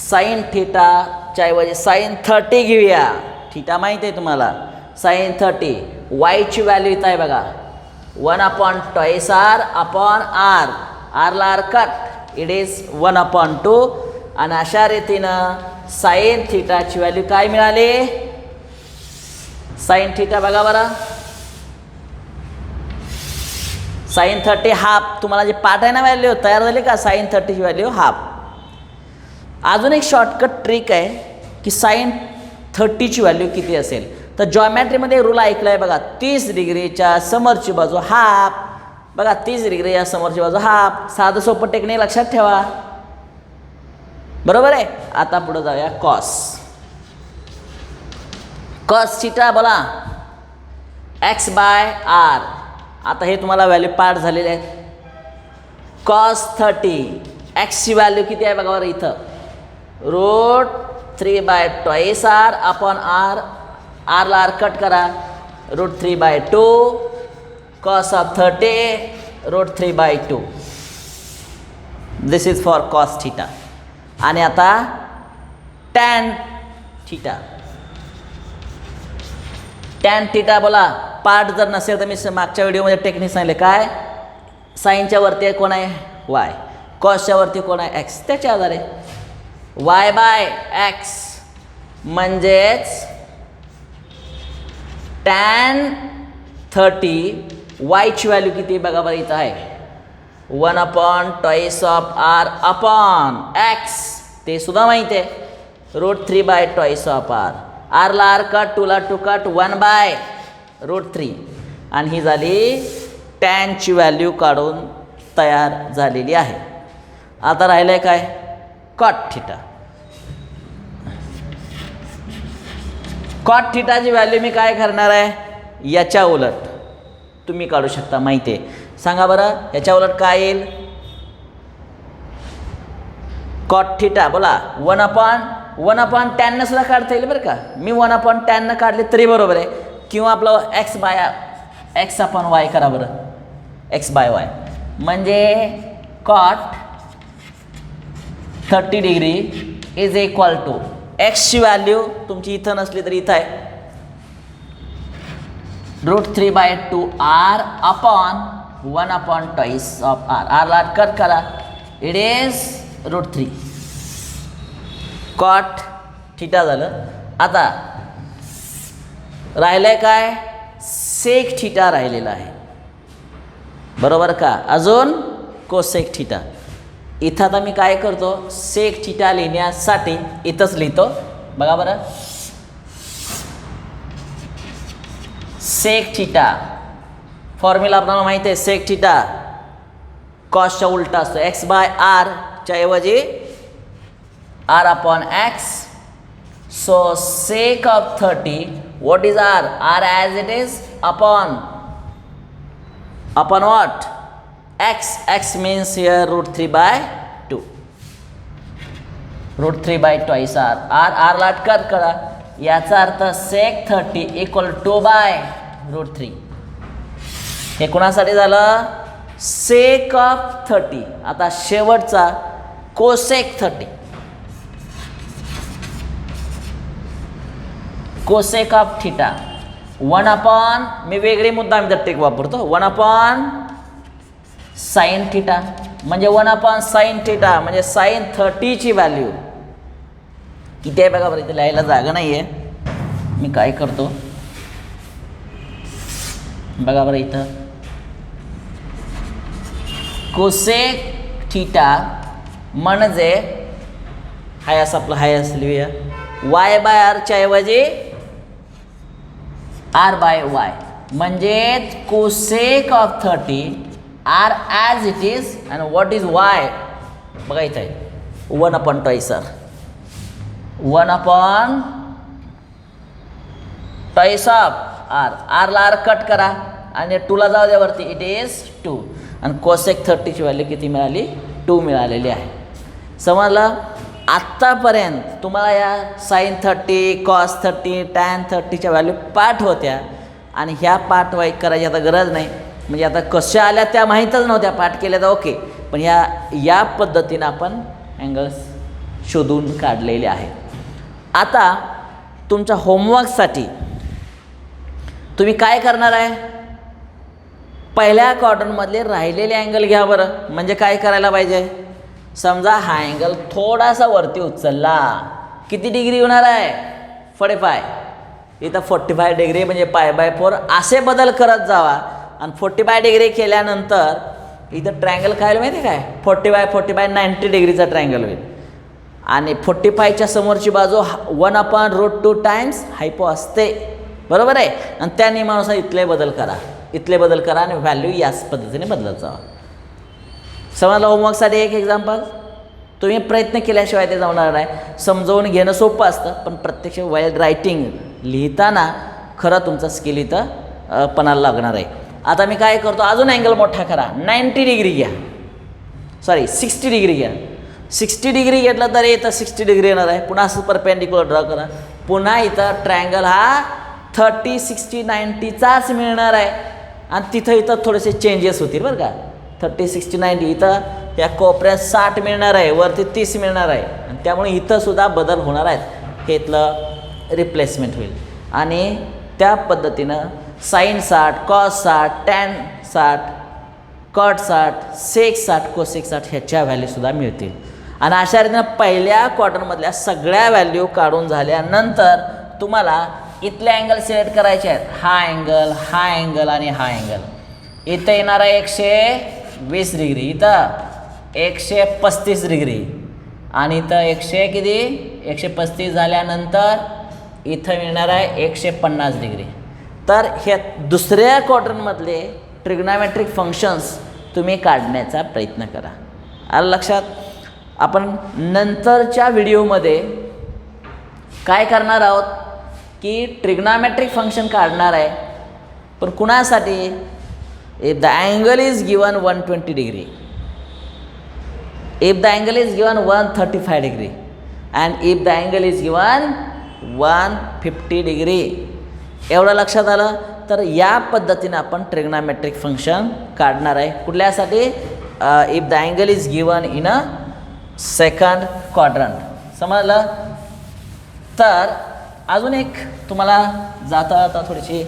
साइन थिटाच्या ऐवजी साइन 30 घेऊया. थिटा माहिती आहे तुम्हाला, साइन 30. वायची व्हॅल्यू इथं आहे बघा, 1/2R अपॉन R. आरला आर कट, इट इज 1/2. आणि अशा रीतीनं साइन थिटाची व्हॅल्यू काय मिळाली, साइन थिटा बघा बरं, साइन 30 हाफ. तुम्हाला जे पाठ आहे ना व्हॅल्यू तयार झाली का, साइन 30ची व्हॅल्यू हाफ. अजून एक शॉर्टकट ट्रिक आहे की साइन 30ची व्हॅल्यू किती असेल. तर जॉमेट्रीमध्ये रूल ऐकला आहे बघा, 30 डिग्रीच्या समोरची बाजू हाफ. बघा 30 डिग्रीच्या समोरची बाजू हाफ. साधं सोपं टेक्निक लक्षात ठेवा, बरोबर आहे. आता पुढे जाऊया कॉस. कॉस थिटा बोला X/R. आता हे तुम्हाला व्हॅल्यू पाठ झालेले आहेत. कॉस 30 एक्सची व्हॅल्यू किती आहे बघा बरं इथं, √3/2R अपॉन R. आरला आर कट करा, √3/2 cos of 30 √3/2. This is for cos theta. आणि आता टॅन थिटा. टॅन थिटा बोला, पार्ट जर नसेल तर मी मागच्या व्हिडिओमध्ये टेक्निक सांगितले काय, साईनच्या वरती कोण आहे Y, कॉसच्या वरती कोण आहे X. त्याच्या आधारे Y/X म्हणजेच टॅन 30 वायची व्हॅल्यू किती बघा बरं इथं आहे, 1/2R अपॉन X. ते सुद्धा माहिती आहे, √3/2R. आरला आर कट, 2ला 2 कट, 1/√3. आणि ही झाली टॅनची व्हॅल्यू काढून तयार झालेली आहे. आता राहिलं आहे काय, कॉट थिटा. कॉट थिटाची व्हॅल्यू मी काय करणार आहे, याच्या उलट तुम्ही काढू शकता, माहिती आहे. सांगा बरं याच्या उलट काय येईल. कॉट थिटा बोला 1/tan सुद्धा काढता येईल बरं का. मी 1/tan काढले तरी बरोबर आहे. किंवा आपलं x/y करा बरं, x/y म्हणजे cot 30 degree is equal to एक्सची व्हॅल्यू तुमची इथं नसली तरी इथं आहे, √3/2 r अपॉन 1/2 ऑफ r. आरला कट करा, इट इज √3 कॉट थिटा झालं. आता राहिलंय काय, सेक थिटा राहिलेला आहे, बरोबर का. अजून कोसेक थिटा. इथं आता मी काय करतो, सेक थिटा लिहिण्यासाठी इथंच लिहितो बघा बरं. सेक थिटा फॉर्म्युला आपल्याला माहिती आहे, सेक थिटा कॉसच्या उलटा असतो, x/r च्या ऐवजी r/x. So sake of 30 what is r as it is upon what, x means here √3/2 √3/2 r ला कट करा, याचा अर्थ सेक 30 इक्वल टू बाय √3. हे कोणासाठी झालं, सेक ऑफ 30. आता शेवटचा कोसेक 30, कोसेक ऑफ थिटा 1/, मी वेगळी मुद्दा टेक वापरतो, 1/sin थिटा म्हणजे 1/sin थिटा म्हणजे sin 30 ची व्हॅल्यू किती आहे बघा बरं. इथे लिहायला जागा नाही आहे, मी काय करतो बघा बरं. इथं कोसेक थिटा म्हणजे हाय असं आपलं हाय असं लिहूया, y/r च्या ऐवजी r/y म्हणजे cosec of 30 r as it is and what is y बघा इथं आहे 1/2 r 1/2 ऑफ r ला r कट करा आणि 2 ला जाऊ द्या वरती, इट इज 2 आणि कोसेक 30 ची व्हॅल्यू किती मिळाली, 2 मिळालेली आहे. समजलं. आत्तापर्यंत तुम्हाला या sin 30 cos 30 tan 30च्या व्हॅल्यू पाठ होत्या आणि ह्या पाठ वाईक करायची आता गरज नाही. म्हणजे आता कशा आल्या त्या माहीतच नव्हत्या, पाठ केल्या तर ओके, पण या पद्धतीनं आपण अँगल्स शोधून काढलेले आहे. आता तुमच्या होमवर्कसाठी तुम्ही काय करणार आहे, पहिल्या क्वाड्रंटमधले राहिलेले अँगल घ्या बरं. म्हणजे काय करायला पाहिजे, समजा हा अँगल थोडासा वरती उचलला, किती डिग्री होणार आहे 45, इथं 45 डिग्री म्हणजे π/4 असे बदल करत जावा. आणि 45 डिग्री केल्यानंतर इथं ट्रायंगल काय होईल माहिती आहे काय, 45 90 डिग्रीचा ट्रायंगल होईल. आणि 45च्या समोरची बाजू 1/√2 टाइम्स हायपो असते, बरोबर आहे. आणि त्या नियमानुसार इथले बदल करा आणि व्हॅल्यू याच पद्धतीने बदलत जावा. समजलं. होमवर्कसाठी एक एक्झाम्पल, तुम्ही प्रयत्न केल्याशिवाय ते जाणार नाही. समजावून घेणं सोपं असतं, पण प्रत्यक्ष वाईल्ड रायटिंग लिहिताना खरं तुमचा स्किल इथं पणाला लागणार आहे. आता मी काय करतो, अजून अँगल मोठा करा, 90 डिग्री घ्या, 60 डिग्री घ्या. 60 डिग्री घेतलं तर इथं 60 डिग्री येणार आहे. पुन्हा असं परपेंडिक्युलर ड्रॉ करा. पुन्हा इथं ट्रायंगल हा 30 60 90चाच मिळणार आहे. आणि इथं थोडेसे चेंजेस होतील बरं का. 30 60 90 इथं या कोपऱ्यात 60 मिळणार आहे, वरती 30 मिळणार आहे. आणि त्यामुळे इथं सुद्धा बदल होणार आहेत. हे इथलं रिप्लेसमेंट होईल. आणि त्या पद्धतीनं sin 60 cos 60 tan 60 cot 60 sec 60 cosec 60 ह्याच्या व्हॅल्यूसुद्धा मिळतील. आणि अशा रीतीनं पहिल्या क्वार्टरमधल्या सगळ्या व्हॅल्यू काढून झाल्यानंतर तुम्हाला इथले अँगल सिलेक्ट करायचे आहेत. हा अँगल आणि हा अँगल. इथं येणार आहे 120 डिग्री, इथं 135 डिग्री आणि इथं 135 झाल्यानंतर इथं मिळणार आहे 150 डिग्री. तर ह्या दुसऱ्या क्वाड्रंटमधले ट्रिग्नॉमेट्रिक फंक्शन्स तुम्ही काढण्याचा प्रयत्न करा. आलं लक्षात. आपण नंतरच्या व्हिडिओमध्ये काय करणार आहोत की ट्रिग्नॉमेट्रिक फंक्शन काढणार आहे, पण कुणासाठी? If the angle is given 120 degree, if the angle is given 135 degree and if the angle is given 150 degree. एवढं लक्षात आलं. तर या पद्धतीने आपण ट्रिग्नॉमेट्रिक फंक्शन काढणार आहे. कुठल्यासाठी? If the angle is given in a second quadrant. समजलं. तर अजून एक तुम्हाला जाता जाता थोडीशी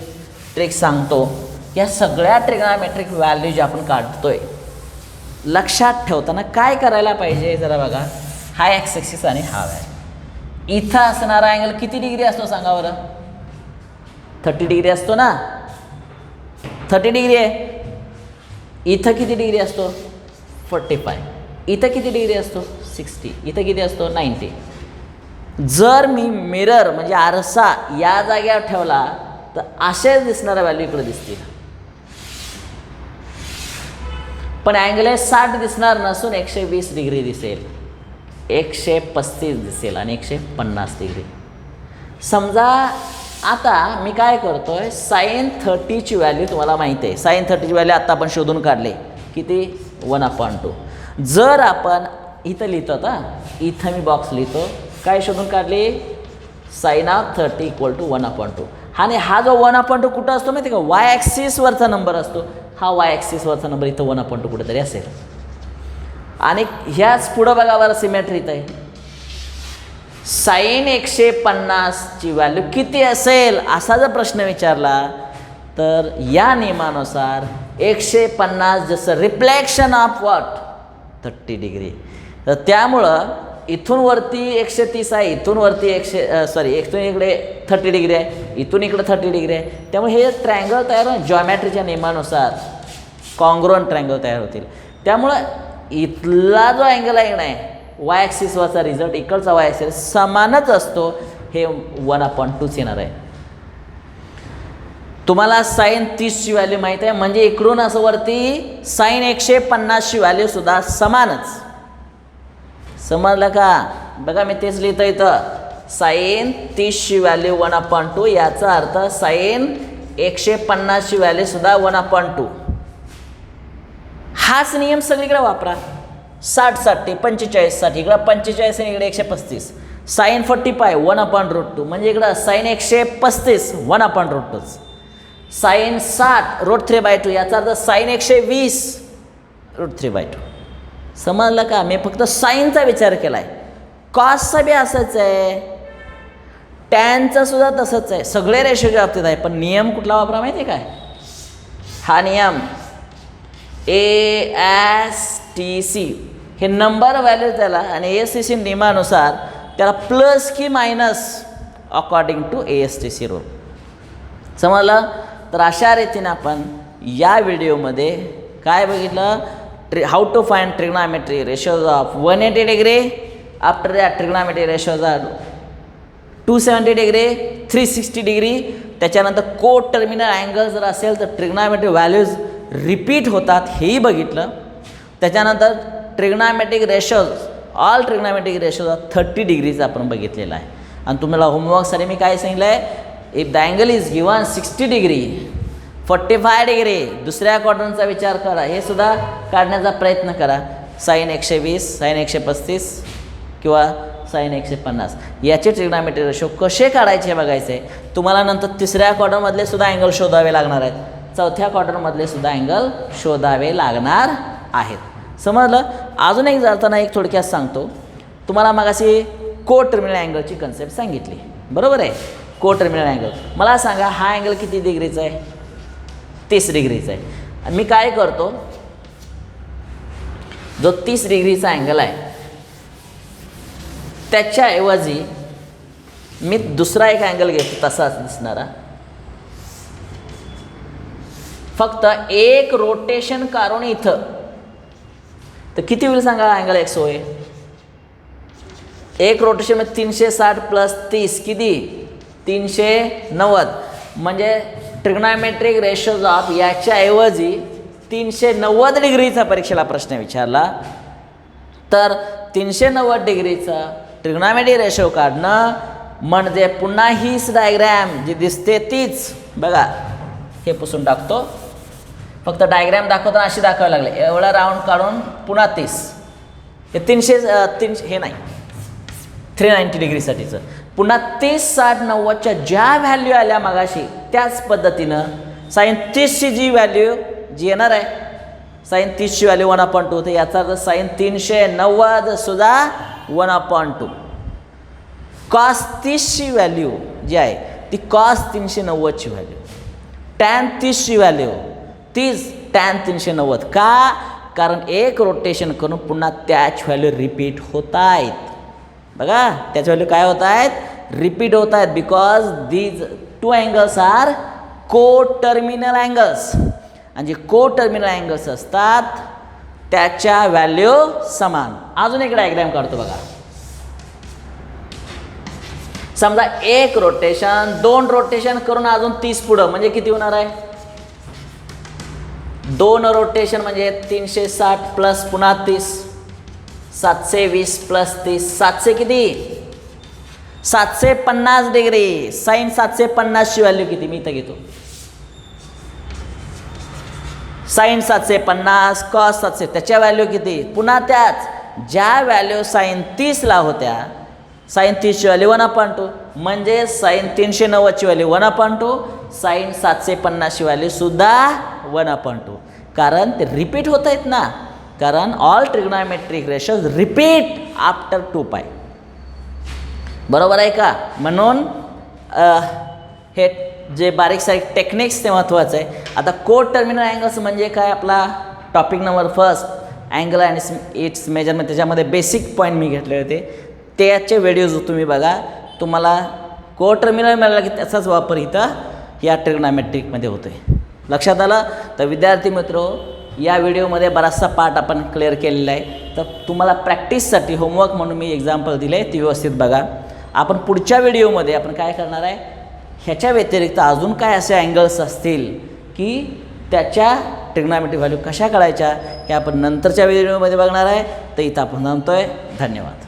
ट्रिक सांगतो. या सगळ्या ट्रिग्नॉमेट्रिक व्हॅल्यूज आपण काढतोय, लक्षात ठेवताना काय करायला पाहिजे जरा बघा. हा एक्स ॲक्सिस आणि हा वाय. इथं असणारा अँगल किती डिग्री असतो सांगा बरं? 30 डिग्री असतो ना. 30 डिग्री आहे. इथं किती डिग्री असतो? 45. इथं किती डिग्री असतो? 60. इथं किती असतो? 90. जर मी मिरर म्हणजे आरसा या जागेवर ठेवला तर असेच दिसणाऱ्या व्हॅल्यू इकडे दिसतील, पण अँगल 60 दिसणार नसून 120 डिग्री दिसेल, 135 दिसेल आणि 150 डिग्री. समजा आता मी काय करतोय, sin 30ची व्हॅल्यू तुम्हाला माहिती आहे. sin 30ची व्हॅल्यू आत्ता आपण शोधून काढले. किती? 1/2. जर आपण इथं लिहितो, आता इथं मी बॉक्स लिहितो, काय शोधून काढले? sin of 30 = 1/2. आणि हा जो 1/2 कुठं असतो माहिती का? वाय ॲक्सिसवरचा नंबर असतो. हा वाय ॲक्सिसवरचा नंबर इथं 1/2 कुठेतरी असेल. आणि ह्याच पुढं बघा बरं सिमेट्री इथं आहे. sin 150ची व्हॅल्यू किती असेल असा जर प्रश्न विचारला तर या नियमानुसार 150 जसं रिफ्लेक्शन ऑफ व्हॉट? 30 डिग्री. तर त्यामुळं इथून वरती 130 आहे, इथून वरती इथून इकडे 30 डिग्री आहे, इथून इकडे 30 डिग्री आहे. त्यामुळे हे ट्रायंगल तयार होईल जॉमेट्रीच्या नियमानुसार, कॉन्ग्रुअंट ट्रायंगल तयार होतील. त्यामुळं इथला जो अँगल आहे नाही वाय ॲक्सिसवरचा रिझल्ट इकडचा वाय ॲक्सिस समानच असतो. हे 1/2 येणार आहे. तुम्हाला sin 30ची व्हॅल्यू माहीत आहे, म्हणजे इकडून असं वरती sin 150ची व्हॅल्यू सुद्धा समानच. समजलं का? बघा मी तेच लिहितो इथं. sin 30ची व्हॅल्यू 1/2, याचा अर्थ sin 150ची व्हॅल्यू सुद्धा 1/2. हाच नियम सगळीकडे वापरा. 60साठी 45साठी इकडं 45 आणि इकडे 135. sin 45 1/√2 म्हणजे इकडं sin 135 1/√2. sin 60 √3/2 याचा अर्थ sin 120 √3/2. समजलं का? मी फक्त साईनचा विचार केला आहे. कॉसचा बी असंच आहे, टॅनचं सुद्धा तसंच आहे. सगळे रेशोच्या बाबतीत आहे, पण नियम कुठला वापरा माहिती आहे काय? हा नियम ASTC हे नंबर व्हॅल्यू त्याला, आणि ASTC नियमानुसार त्याला प्लस की minus according to ASTC rule. समजलं? तर अशा रीतीने आपण या व्हिडिओमध्ये काय बघितलं? How to find trigonometry ratios of 180 degree. After that trigonometry ratios of 270 degree, 360 degree. त्याच्यानंतर को टर्मिनल अँगल जर असेल तर ट्रिग्नॉमेट्री व्हॅल्यूज रिपीट होतात हेही बघितलं. त्याच्यानंतर trigonometric ratios, all trigonometric ratios of 30 degrees आपण बघितलेला आहे. आणि तुम्हाला होमवर्कसाठी मी काय सांगितलं आहे? If the angle is given 60 degree, 45 degree, दुसऱ्या क्वाड्रंटचा विचार करा, हे सुद्धा काढण्याचा प्रयत्न करा. sin 120, sin 135 किंवा sin 150 याचे ट्रिग्नॉमेट्री रेशो कसे काढायचे हे बघायचे आहे. तुम्हाला नंतर तिसऱ्या क्वाड्रंटमधले सुद्धा अँगल शोधावे लागणार आहेत, चौथ्या क्वाड्रंटमधले सुद्धा अँगल शोधावे लागणार आहेत. समजलं? अजून एक जाताना एक थोडक्यात सांगतो तुम्हाला. मगाशी को टर्मिनल अँगलची कन्सेप्ट सांगितली, बरोबर आहे? को टर्मिनल अँगल. मला सांगा हा अँगल किती डिग्रीचा आहे? 30 डिग्रीचा आहे. आणि मी काय करतो, जो 30 डिग्रीचा अँगल आहे त्याच्याऐवजी मी दुसरा एक अँगल घेतो तसाच दिसणारा, फक्त एक रोटेशन काढून इथं, तर किती होईल सांगा अँगल एक्स होय? एक रोटेशन मध्ये 360 + 30 किती? 390. म्हणजे ट्रिग्नॉमेट्रिक रेशोज ऑफ याच्याऐवजी 390 डिग्रीचा परीक्षेला प्रश्न विचारला तर 390 डिग्रीचा ट्रिग्नॉमेट्रिक रेशो काढणं म्हणजे पुन्हा हीच डायग्रॅम जी दिसते तीच बघा. हे पुसून टाकतो. फक्त डायग्रॅम दाखवताना अशी दाखवावी लागले. एवढा राऊंड काढून पुन्हा 30. हे 300 हे नाही 390 डिग्रीसाठीचं. पुन्हा 30, 60, 90च्या ज्या व्हॅल्यू आल्या मागाशी त्याच पद्धतीनं साईन 30ची जी व्हॅल्यू जी येणार आहे साईन 30ची व्हॅल्यू 1/2 तर याचा अर्थ साईन 390 सुद्धा 1/2. कॉस 30ची व्हॅल्यू जी आहे ती कॉस 390ची व्हॅल्यू. टॅन 30ची व्हॅल्यू तीच टॅन 390. का? कारण एक रोटेशन करून पुन्हा त्याच व्हॅल्यू रिपीट होत आहेत. बघा त्याच व्हॅल्यू काय होत आहेत? रिपीट होत आहेत. Because these two angles are coterminal angles. आणि जे को टर्मिनल अँगल्स असतात त्याच्या व्हॅल्यू समान. अजून एक डायग्रॅम काढतो बघा. समजा एक रोटेशन 2 रोटेशन करून अजून 30 पुढं म्हणजे किती होणार आहे? 2 रोटेशन म्हणजे 360 प्लस पुन्हा 30 720 प्लस 30 700 किती? 750 डिग्री. साईन 750ची व्हॅल्यू किती? मी इथं घेतो साईन 750 कॉस 700 त्याच्या व्हॅल्यू किती? पुन्हा त्याच ज्या व्हॅल्यू साईन 30ला होत्या साईन 30ची व्हॅल्यू 1/2 म्हणजे साईन 390ची व्हॅल्यू 1/2 साईन 750ची व्हॅल्यू सुद्धा 1/2. कारण ते रिपीट होत आहेत ना. कारण all trigonometric ratios repeat after 2π. बरोबर आहे का? म्हणून हे जे बारीक सारीक टेक्निक्स ते महत्त्वाचं आहे. आता को टर्मिनल अँगल्स म्हणजे काय? आपला topic number 1 angle and it's measurement त्याच्यामध्ये बेसिक पॉईंट मी घेतले होते. त्याचे व्हिडिओज तुम्ही बघा. तुम्हाला को टर्मिनल मिळाला की त्याचाच वापर इथं या ट्रिग्नॉमेट्रिकमध्ये होतो आहे. लक्षात आलं? तर विद्यार्थी मित्रो या व्हिडिओमध्ये बराचसा पार्ट आपण क्लिअर केलेला आहे. तर तुम्हाला प्रॅक्टिससाठी होमवर्क म्हणून मी एक्झाम्पल दिले ती व्यवस्थित बघा. आपण पुढच्या व्हिडिओमध्ये आपण काय करणार आहे ह्याच्या व्यतिरिक्त अजून काय असे अँगल्स असतील की त्याच्या ट्रिग्नॉमेट्रिक व्हॅल्यू कशा काढायच्या हे आपण नंतरच्या व्हिडिओमध्ये बघणार आहे. तर इथं आपण थांबतोय. धन्यवाद.